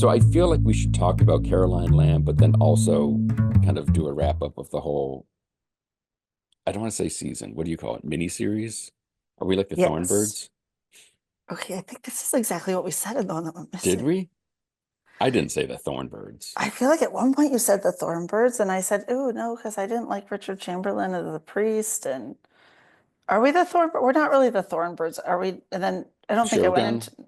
So I feel like we should talk about Caroline Lamb, but then also kind of do a wrap up of the whole, I don't want to say season. What do you call it? Miniseries? Are we like the Yes. Thornbirds? Okay, I think this is exactly what we said in the one that went Did missing. we? I didn't say the Thornbirds. I feel like at one point you said the Thornbirds, and I said, "Oh no," because I didn't like Richard Chamberlain as the priest. And are we the Thornbirds? We're not really the Thornbirds, are we? And then I don't think I went Shogun?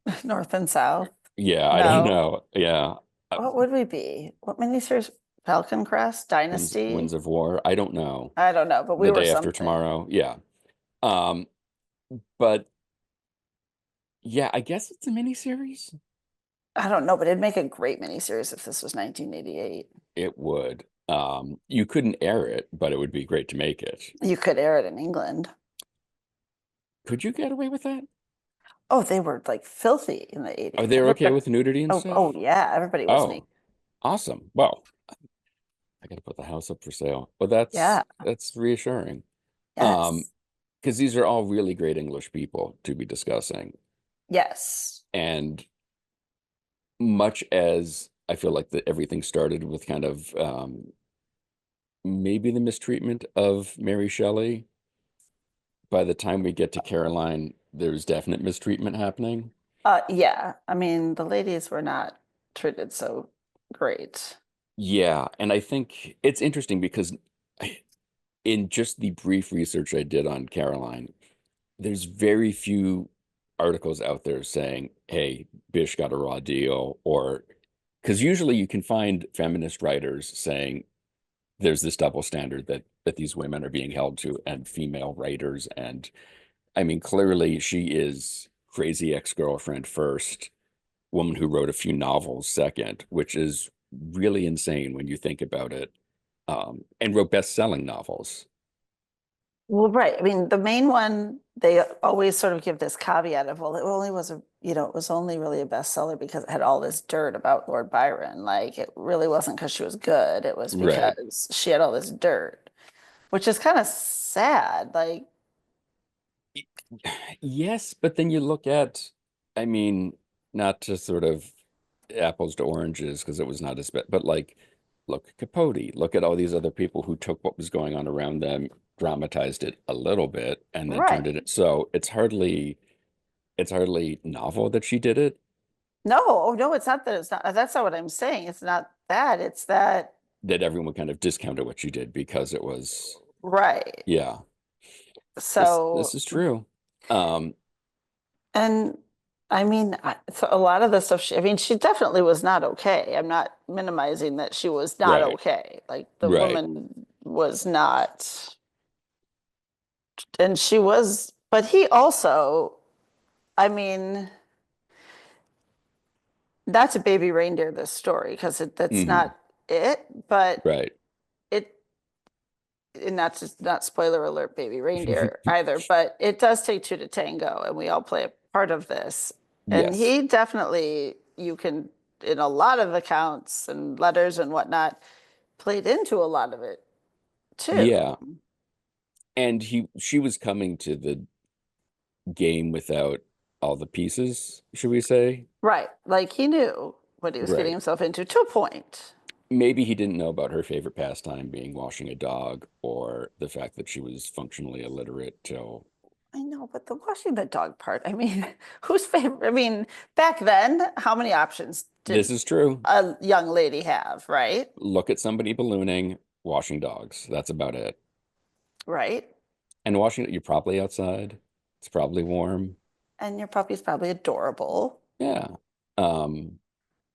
into North and South. Yeah, I don't No. know. Yeah. Uh, What would we be? What miniseries? Falcon Crest? Winds Dynasty? of War. I don't know. I don't know, but we The were day after something. tomorrow. Yeah. Um, but yeah, I guess it's a miniseries. I don't know, but it'd make a great miniseries if this was 1988. It would. You couldn't air it, but it would be great to make it. You could air it in England. Could you get away with that? Oh, they were like filthy in the Are 80s. they okay Everybody, with nudity and oh stuff? yeah, everybody was neat. Oh, awesome. Well, I got to put the house up for sale. But Yeah, that's reassuring. Um, yes, because these are all really great English people to be discussing. yes. And much as I feel like that everything started with kind of maybe the mistreatment of Mary Shelley, by the time we get to Caroline, there's definite mistreatment happening. Yeah, I mean, the ladies were not treated so great. Yeah, and I think it's interesting because in just the brief research I did on Caroline, there's very few articles out there saying, hey, Bish got a raw deal, or because usually you can find feminist writers saying there's this double standard that these women are being held to and female writers. And I mean, clearly she is crazy ex-girlfriend first, woman who wrote a few novels second, which is really insane when you think about it. And wrote best-selling novels. Well, right. I mean, the main one, they always sort of give this caveat of, well, it only was it was only really a bestseller because it had all this dirt about Lord Byron. Like, it really wasn't because she was good. It was Right. because she had all this dirt, which is kind of sad. Like, Yes, but then you look at, I mean, not to sort of apples to oranges because it was not as bad, but like, look at Capote, look at all these other people who took what was going on around them, dramatized it a little bit, and then right. turned it. So it's hardly novel that she did it, No, oh, no, it's not that it's not. That's not what I'm saying. It's not that. It's that, that everyone kind of discounted what she did because it was, right. yeah, this So, is true. Um, and I mean, so a lot of the stuff I mean, she definitely was not okay. I'm not minimizing that she was not right, okay. Like the right. woman was not, and she was, but he also, I mean, that's a baby reindeer, this story, because that's Hmm. not it, but Right. it and that's just not spoiler alert, baby reindeer either, but it does take two to tango, and we all play a part of this. And Yes. he definitely, you can, in a lot of accounts and letters and whatnot, played into a lot of it too. Yeah. And she was coming to the game without all the pieces, should we say? Right. Like he knew what he was getting Right. himself into to a point. Maybe he didn't know about her favorite pastime being washing a dog or the fact that she was functionally illiterate till I know, but the washing the dog part, I mean, whose favorite? I mean, back then, how many options this did is true. a young lady have, right? Look at somebody ballooning, washing dogs. That's about it. Right. And washing it, you're probably outside. It's probably warm. And your puppy's probably adorable. Yeah. Um,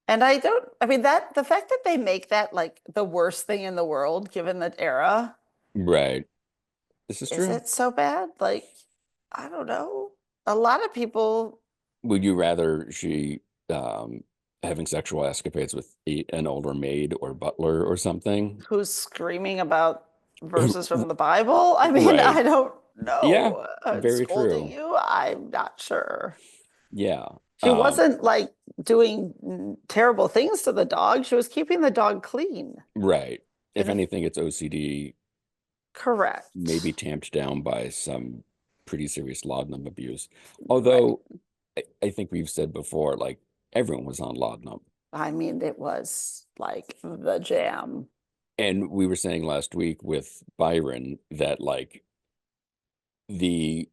And I don't, I mean, that the fact that they make that like the worst thing in the world, given the era, right. This is is true. it so bad? Like, I don't know. A lot of people Would you rather she having sexual escapades with an older maid or butler or something? who's screaming about verses from the Bible, I mean, Right. I don't Yeah. know. Very Scolding true. you, I'm not sure. Yeah. She wasn't like doing terrible things to the dog. She was keeping the dog clean. Right. If And if anything, it's OCD, maybe correct. tamped down by some pretty serious laudanum abuse. Right. Although I think we've said before, like everyone was on laudanum. I mean, it was like the jam. And we were saying last week with Byron that like the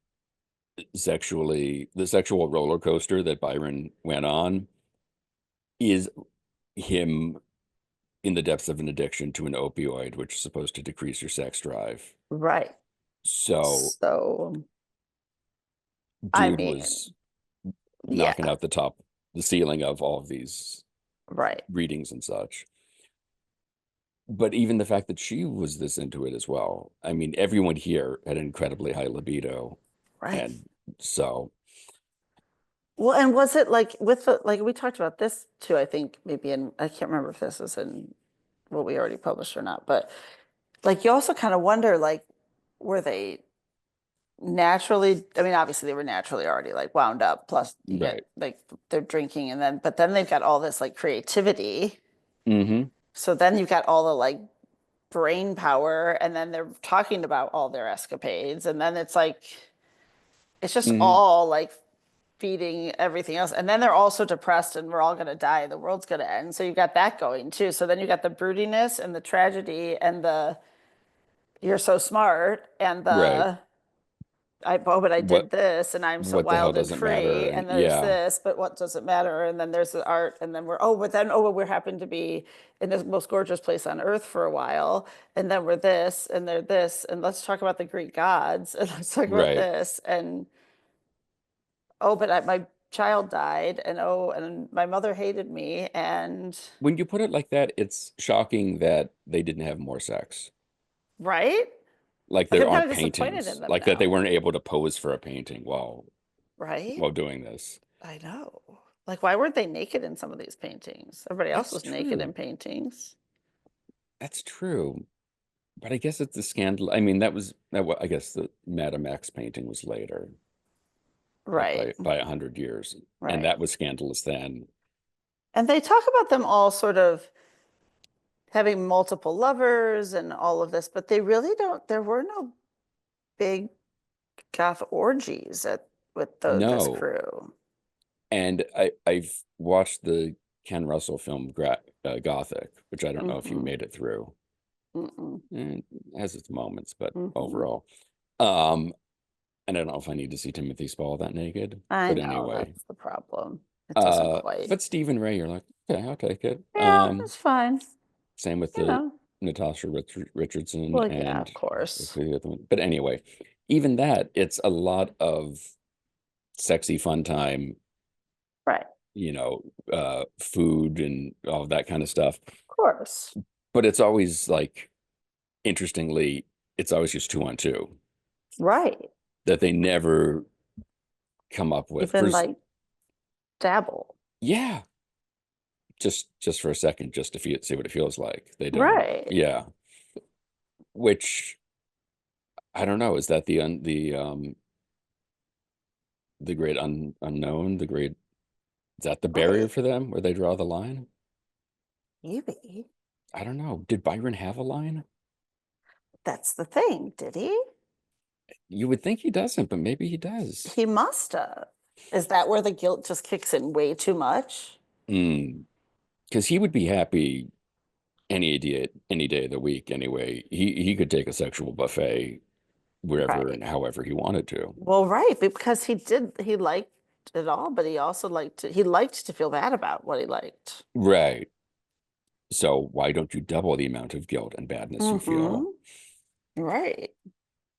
the sexual roller coaster that Byron went on is him in the depths of an addiction to an opioid, which is supposed to decrease your sex drive. Right. So So, I dude mean, was knocking yeah, out the ceiling of all of these right, readings and such. But even the fact that she was this into it as well. I mean, everyone here had an incredibly high libido. right. And so, Well, and was it like with the, like we talked about this too, I think maybe in, I can't remember if this is in what we already published or not, but like you also kind of wonder, like, were they naturally, I mean, obviously they were naturally already like wound up, plus you right. get like they're drinking and then, but then they've got all this like creativity. Hmm. So then you've got all the like brain power, and then they're talking about all their escapades, and then it's like, it's just Hmm. all like feeding everything else. And then they're also depressed and we're all going to die. The world's going to end. So you've got that going too. So then you got the broodiness and the tragedy and the you're so smart and Right. the I oh but I What did this and I'm so what the hell wild and doesn't matter? free And and there's yeah, this but what does it matter and then there's the art and then we're oh but then oh we happen to be in the most gorgeous place on earth for a while and then we're this and they're this and let's talk about the Greek gods and let's talk about right. this and oh, but my child died, and oh, and my mother hated me, and When you put it like that, it's shocking that they didn't have more sex. right? Like Like there I'm kind aren't of disappointed in paintings, them like that they now, weren't able to pose for a painting right? while doing this. I know. Like, why weren't they naked in some of these paintings? Everybody else That's was naked in true. paintings, That's true. But I guess it's a scandal. I mean, I guess the Madame X painting was later, like right? by 100 years, and Right. that was scandalous then. And they talk about them all sort of having multiple lovers and all of this, but they really don't. There were no big goth orgies at with this No, crew. and I've watched the Ken Russell film Gothic, which I don't know if you Mm-mm, made it through. mm-mm, It has its moments, but mm-hmm. overall, um, and I don't know if I need to see Timothy Spall that naked, I but know anyway, that's the problem. It doesn't quite. but Stephen Ray, you're like, okay, I'll take it. Yeah, it's fine. Same with You the know. Richardson Well, yeah, and of what's course. the other one? But anyway, even that, it's a lot of sexy fun time, Right. food and all that kind of stuff. Of course. But it's always like, interestingly, it's always just two on two Right. that they never come up with. Even like dabble. Yeah, just for a second, just to see what it feels like. They don't. Right. Yeah, which I don't know. Is that the great unknown, the great, is that the barrier Right. for them where they draw the line? Maybe. I don't know. Did Byron have a line? That's the thing. Did he? You would think he doesn't, but maybe he does. He must have. Is that where the guilt just kicks in way too much? Mm. Because he would be happy any day of the week anyway. He could take a sexual buffet wherever Right. and however he wanted to. Well, right, because he liked it all, but he also he liked to feel bad about what he liked. Right. So why don't you double the amount of guilt and badness you Mm-hmm. feel? Right.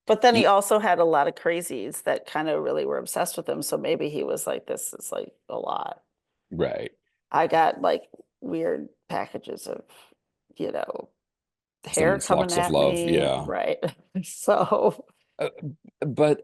But then he E- also had a lot of crazies that kind of really were obsessed with him. So maybe he was like, this is like a lot. right. I got like weird packages of, you know, hair Someone's coming locks of at love. me. Yeah. Right. So, Uh, but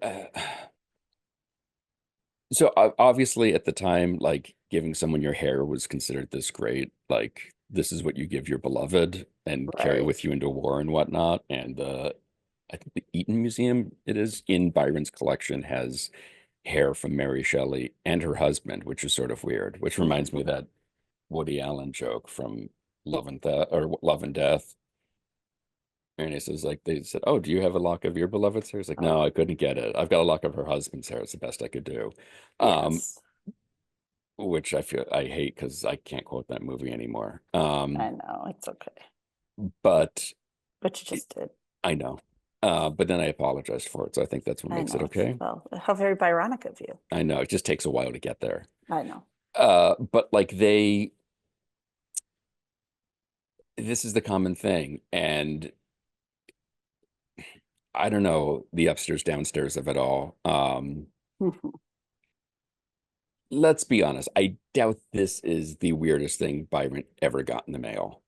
so obviously at the time, like giving someone your hair was considered this great, like this is what you give your beloved and carry right. with you into war and whatnot. And I think the Eaton Museum, it is in Byron's collection, has hair from Mary Shelley and her husband, which is sort of weird, which reminds me of Mhm. that Woody Allen joke from Love and Death. And he says, like, they said, "Oh, do you have a lock of your beloved's hair?" He's like, "No, Oh, I couldn't get it. I've got a lock of her husband's hair. It's the best I could do." Um, yes. which I hate because I can't quote that movie anymore. I know, it's okay. But But you it- just did. I know. But then I apologized for it, so I think that's what I makes it know. It's, okay. well, how very Byronic of you. I know it just takes a while to get there. I know. But like this is the common thing, and I don't know the upstairs downstairs of it all. Let's be honest. I doubt this is the weirdest thing Byron ever got in the mail.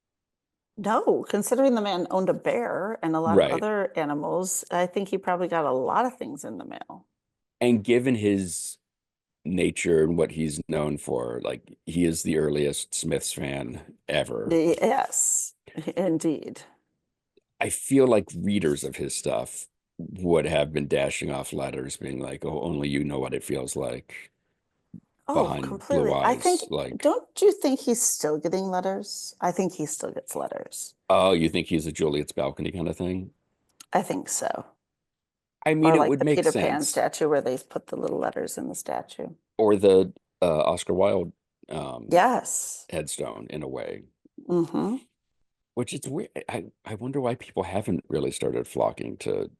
No, considering the man owned a bear and a lot of Right. other animals, I think he probably got a lot of things in the mail. And given his nature and what he's known for, like he is the earliest Smiths fan ever. Yes, indeed. I feel like readers of his stuff would have been dashing off letters being like, "Oh, only you know what it feels like Oh, behind blue completely. I think, eyes." Like, don't you think he's still getting letters? I think he still gets letters. oh, you think he's a Juliet's balcony kind of thing? I think so. I mean, Or it like would the make Peter Pan sense. statue where they put the little letters in the statue. Or the Oscar Wilde um, Yes. headstone in a way, Mm-hmm. which it's weird. I wonder why people haven't really started flocking to,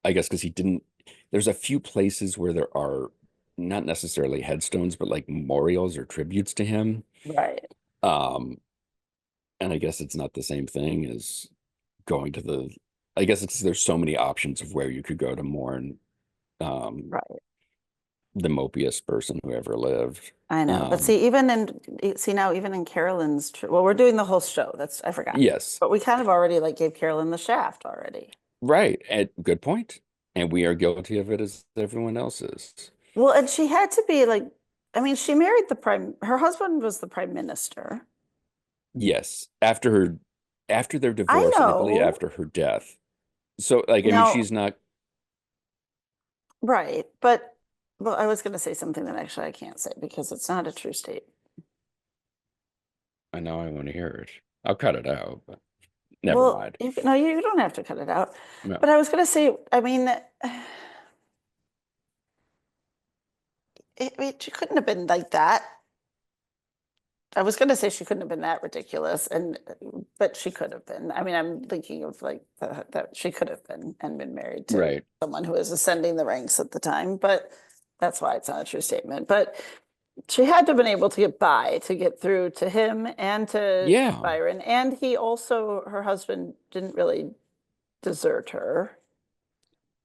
I guess because he didn't, there's a few places where there are not necessarily headstones, but like memorials or tributes to him. Right. Um, and I guess it's not the same thing as going to I guess it's there's so many options of where you could go to mourn um, Right. the mopiest person who ever lived. I know. But Um, see, see now, even in Carolyn's, well, we're doing the whole show. I forgot. yes, But we kind of already like gave Carolyn the shaft already. right. And good point. And we are guilty of it as everyone else is. Well, and she had to be like, I mean, she married her husband was the prime minister. Yes, after their I divorce, and I believe know. after her death. So, like, I mean, Now, she's not. right. But, well, I was going to say something that actually I can't say because it's not a true state. I know I want to hear it. I'll cut it out, but never Well, mind. no, you don't have to cut it out. No, But I was going to say, I mean, she couldn't have been like that. I was going to say she couldn't have been that ridiculous, but she could have been. I mean, I'm thinking of like that she could have been and been married to right. someone who was ascending the ranks at the time, but that's why it's not a true statement. But she had to have been able to get by to get through to him and to Yeah. Byron. And he also, her husband didn't really desert her.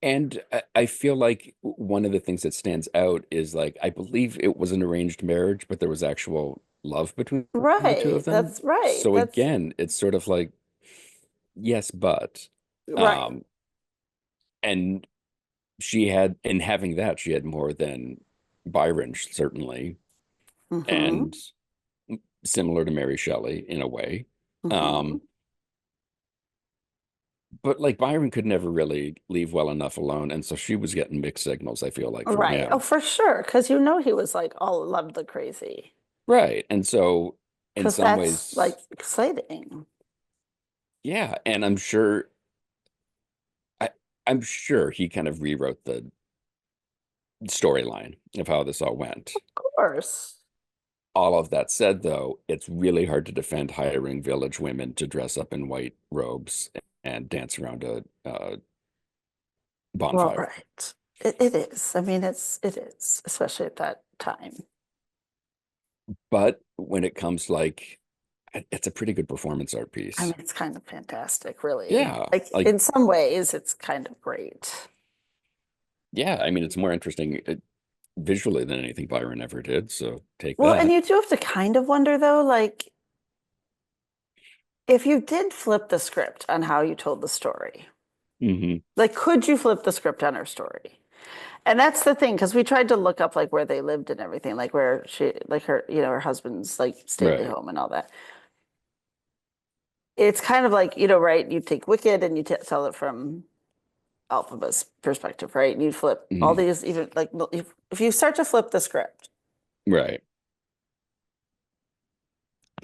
And I feel like one of the things that stands out is like, I believe it was an arranged marriage, but there was actual love between the two Right. of them. That's right. So That's again, it's sort of like, yes, but, right. um, and she had, in having that, she had more than Byron, certainly, Mm-hmm. and similar to Mary Shelley in a way. Mm-hmm. Um, but like Byron could never really leave well enough alone, and so she was getting mixed signals, I feel like, from Right. Oh, him. for sure. Because you know he was like all love the crazy. Right. And so in Because some that's ways, like exciting. yeah, and I I'm sure he kind of rewrote the storyline of how this all went. Of course. All of that said, though, it's really hard to defend hiring village women to dress up in white robes and dance around a Well, bonfire. right. It is. I mean, it is, especially at that time. But when it comes like it's a pretty good performance art I mean, piece. it's kind of fantastic, really. Yeah, Like like in some ways, it's kind of great. yeah, I mean it's more interesting visually than anything Byron ever did, so take Well, and that. you do have to kind of wonder though, like if you did flip the script on how you told the story, Hmm. like could you flip the script on her story? And that's the thing, because we tried to look up like where they lived and everything, like where she, like her, her husband's like stately Right. home and all that. It's kind of like, right? You take Wicked and you tell it from Alphaba's perspective, right? And you flip all Mhm. these, even like if you start to flip the script, Right.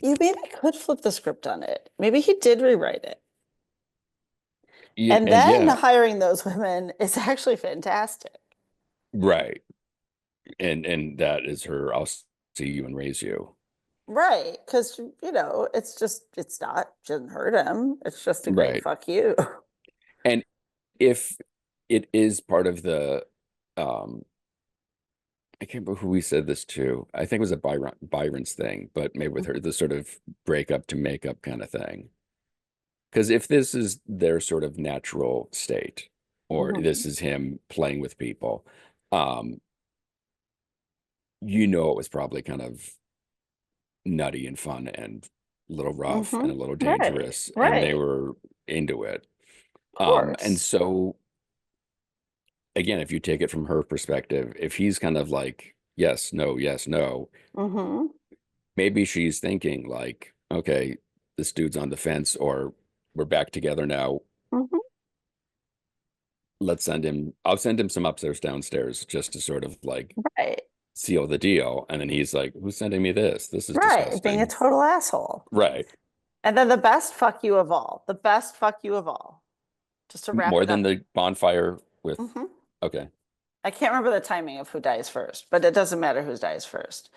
you maybe could flip the script on it. Maybe he did rewrite it. Yeah, And and then yeah, hiring those women is actually fantastic. right. And that is her. see you and raise you. Right. Because, it's just, it's not, doesn't hurt him. It's just a great Right. fuck you. And if it is part of the, um, I can't remember who we said this to. I think it was a Byron's thing, but maybe with her, the sort of break up to make up kind of thing. Because if this is their sort of natural state, or Hmm. this is him playing with people, um, it was probably kind of nutty and fun and a little rough Hmm. and a little Right. dangerous, and they Right. were into it. Of And course. so again, if you take it from her perspective, if he's kind of like, yes, no, Hmm. maybe she's thinking like, okay, this dude's on the fence, or we're back together now. Hmm. I'll send him some upstairs, downstairs, just to sort of like Right. seal the deal. And then he's like, who's sending me this? This is Right. Being a disgusting. total asshole. Right. And then the best fuck you of all, the best fuck you of all, just to wrap More it than up. the bonfire with, Hmm. okay. I can't remember the timing of who dies first, but it doesn't matter who dies first.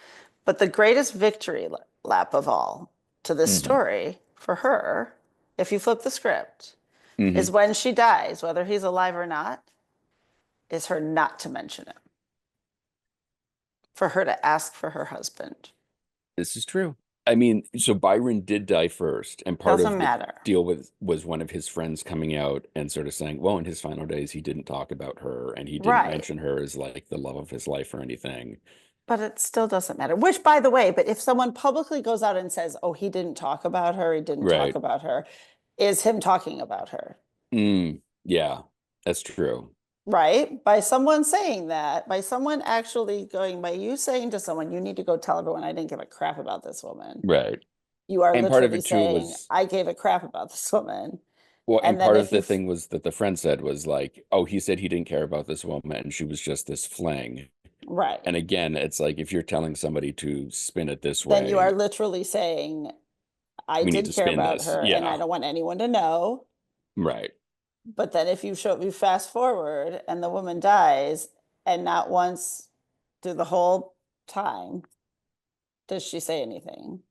But the greatest victory lap of all to this Hmm. story for her, if you flip the script, Hmm. is when she dies, whether he's alive or not, is her not to mention him, for her to ask for her husband. This is true. I mean, so Byron did die first, and part Doesn't of the matter. deal with was one of his friends coming out and sort of saying, well, in his final days, he didn't talk about her and he didn't Right. mention her as like the love of his life or anything. But it still doesn't matter. Which, by the way, but if someone publicly goes out and says, oh, he didn't talk about her, he didn't talk Right. about her, is him talking about her. Yeah, that's true. Right? By someone saying that, by someone actually going, by you saying to someone, you need to go tell everyone I didn't give a crap about this woman. Right. You are And part of literally it too saying, was, I gave a crap about this woman. well, and And then part of if you, the thing was that the friend said was like, oh, he said he didn't care about this woman and she was just this fling. right, And again, it's like if you're telling somebody to spin it this then you are way, literally saying, I we need did to care spin about this. her and I Yeah. don't want anyone to know. Right. But then if you fast forward and the woman dies and not once through the whole time does she say anything.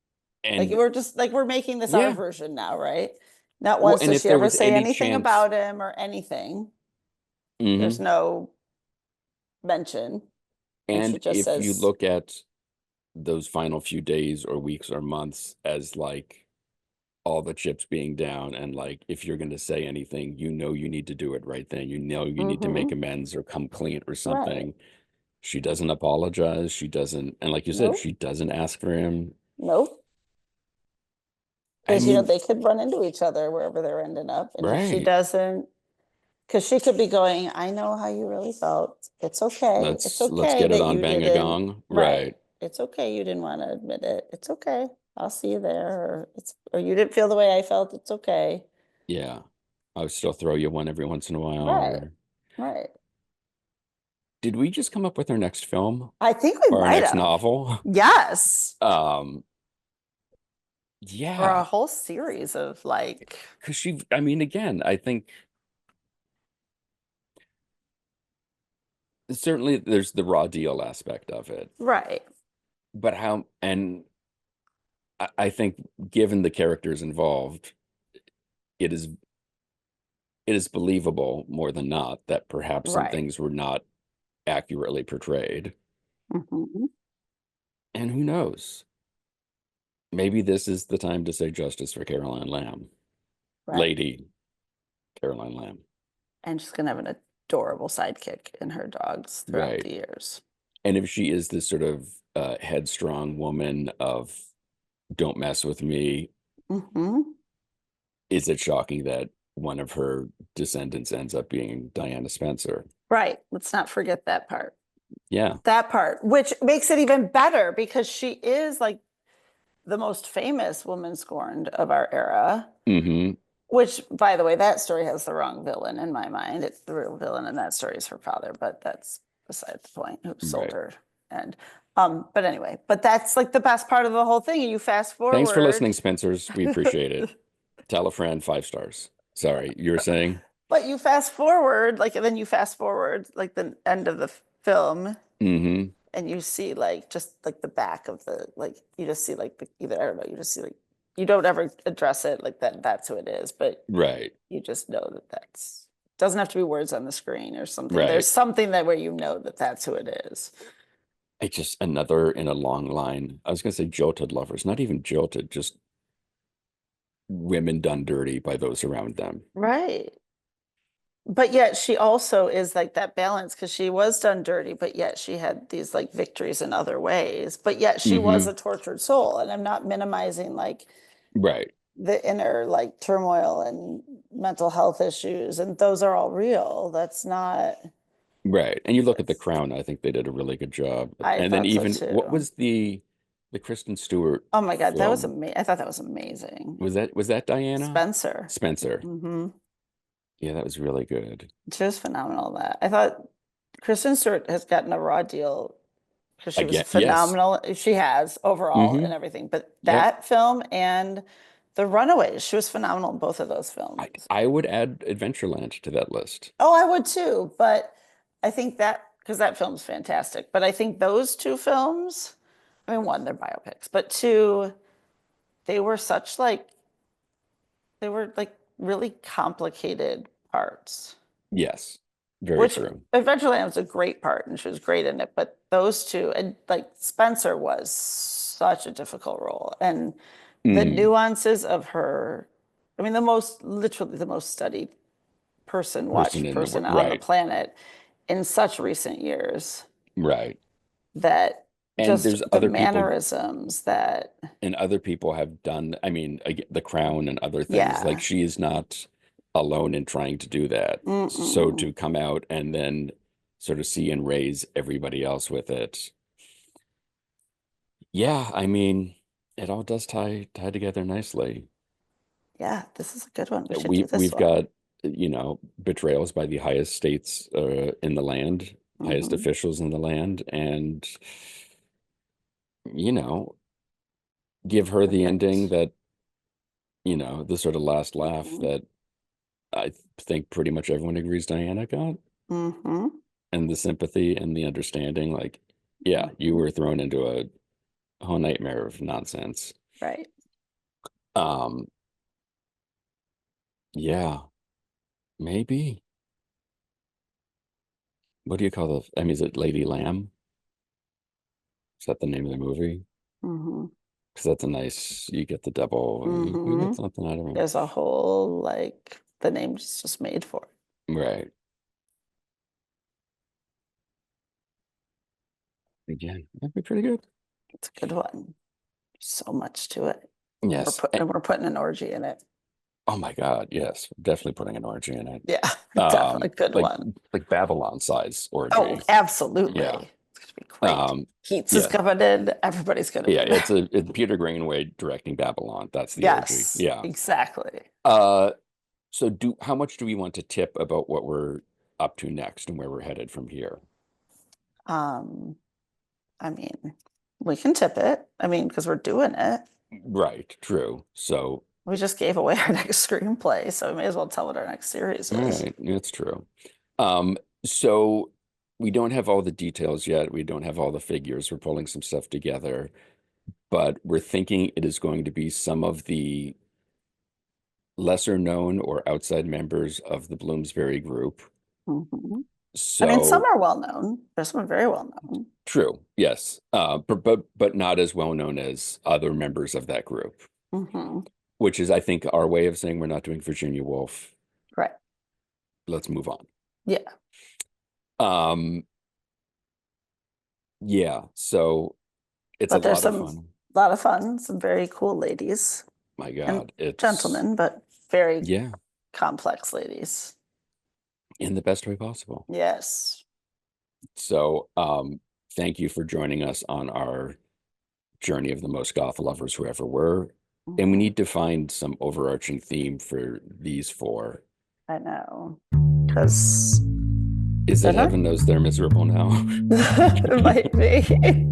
Like And we're just like we're making this our yeah. version now, right? Not Well, once and does if she there ever was say any anything chance, about him or anything. There's hmm no mention. And she and just if you says, look at those final few days or weeks or months as like all the chips being down, and like if you're going to say anything, you need to do it right then. You need to make mm-hmm, amends or come clean or right. something. She doesn't apologize. She doesn't, and like you said, Nope, she doesn't ask for him. nope. I Because mean, they could run into each other wherever they're ending up. And if she right. doesn't, because she could be going, I know how you really felt. It's okay. It's Let's okay get it that on you Bang a didn't. Gong. Right. Right. It's okay you didn't want to admit it. It's okay. I'll see you there. Or you didn't feel the way I felt. It's okay. Yeah. I would still throw you one every once in a while. Right. Or Right. did we just come up with our next film I think we or our might next have. novel? Yes. Um, Or a yeah, whole series of like, because I mean, again, I think certainly there's the raw deal aspect of it, right. but I think given the characters involved, it is it is believable more than not that perhaps some Right. things were not accurately portrayed. Hmm. And who knows? Maybe this is the time to say justice for Caroline Lamb, Right. Lady Caroline Lamb. And she's gonna have an adorable sidekick in her dogs throughout Right. the years. And if she is this sort of headstrong woman of don't mess with me, Hmm. is it shocking that one of her descendants ends up being Diana Spencer? Right. Let's not forget that part. Yeah. That part, which makes it even better because she is like the most famous woman scorned of our era. Hmm. Which, by the way, that story has the wrong villain in my mind. It's the real villain, and that story is her father, but that's beside the point, who sold Right. her. And but anyway, but that's like the best part of the whole thing. You fast Thanks for forward. listening, Spencers. We appreciate it. Tell a friend, 5 stars. Sorry, you were saying? But you fast forward, like, and then you fast forward, like the end of the film, Hmm. and you see like just like the back of the like you just see like the either I don't know, you just see like you don't ever address it like that's who it is, but Right. you just know that that's doesn't have to be words on the screen or something. There's Right. something that where you know that that's who it is. It's just another in a long line. I was gonna say jilted lovers, not even jilted, just women done dirty by those around them. Right. But yet she also is like that balance because she was done dirty, but yet she had these like victories in other ways. But yet she was a Hmm. tortured soul. And I'm not minimizing like Right. the inner like turmoil and mental health issues. And those are all real. That's not, Right. And you look at The that's, Crown, I think they did a really good job. I And then thought so even what too. was the Kristen Stewart Oh my God, that was film? amazing. I thought that was amazing. Was that Diana? Spencer. Spencer. Hmm. Yeah, that was really good. She was phenomenal in that. I thought Kristen Stewart has gotten a raw deal because she was Again, yes. phenomenal. She has overall Hmm. and everything, but Yep. that film and The Runaways, she was phenomenal in both of those I films. I would add Adventureland to that list. Oh, I would too, but I think that because that film's fantastic. But I think those two films, I mean, one, they're biopics, but two, they were such like they were like really complicated parts. Yes. Very Which true. Adventureland was a great part and she was great in it, but those two, and like Spencer was such a difficult role. And the Mm. nuances of her, I mean, literally the most studied person, Person watched in the person on the right. planet in such recent years Right. that And just there's the other people mannerisms that, and other people have done, I mean, The Crown and other things. Like yeah. she is not alone in trying to do that. So Mm-mm. to come out and then sort of see and raise everybody else with it. Yeah, I mean, it all does tie together nicely. Yeah, this is a good one. We should do this We've one. got, betrayals by the highest states in the land, highest Hmm. officials in the land, and you know, give her the ending Perfect. that, the sort of last laugh that I think pretty much everyone agrees Diana got, Mm-hmm. and the sympathy and the understanding. Like, yeah, you Hmm. were thrown into a whole nightmare of nonsense. Right. Um, yeah, maybe. What do you call the? I mean, is it Lady Lamb? Is that the name of the movie? Hmm. Because that's a nice. You get the double. You Hmm. get something out of him, There's a whole like the name's just made for it. right? Again, that'd be pretty good. It's a good one. So much to it. And Yes. we're putting an orgy in it. Oh my God, yes, definitely putting an orgy in it. Yeah, definitely a good Like one. Babylon size Oh, orgy. Yeah. absolutely. It's gonna be great. Um, Keats is yeah. coming in. Everybody's gonna Yeah, be there. it's Peter Greenway directing Babylon. That's the orgy. Yes, Yeah. exactly. Uh, so how much do we want to tip about what we're up to next and where we're headed from here? Um, I mean, we can tip it. I mean, because we're doing it. Right, true. So, We just gave away our next screenplay, so we may as well tell what our next series all is. right, that's true. So we don't have all the details yet. We don't have all the figures. We're pulling some stuff together, but we're thinking it is going to be some of the lesser known or outside members of the Bloomsbury group. Mhm. I mean, some So are well known. There's some very well known. true, yes, but not as well known as other members of that group, Hmm. which is, I think, our way of saying we're not doing Virginia Woolf. Right. Let's move on. Yeah. Um, yeah, so it's a But there's lot of some fun. lot of fun, some very cool ladies My and God, it's gentlemen, but very yeah, complex ladies. in the best way possible. Yes. So, thank you for joining us on our journey of the most goth lovers who ever were. And we Mhm. need to find some overarching theme for these four. I know. Because Is they're it not, heaven knows they're miserable now? it might be.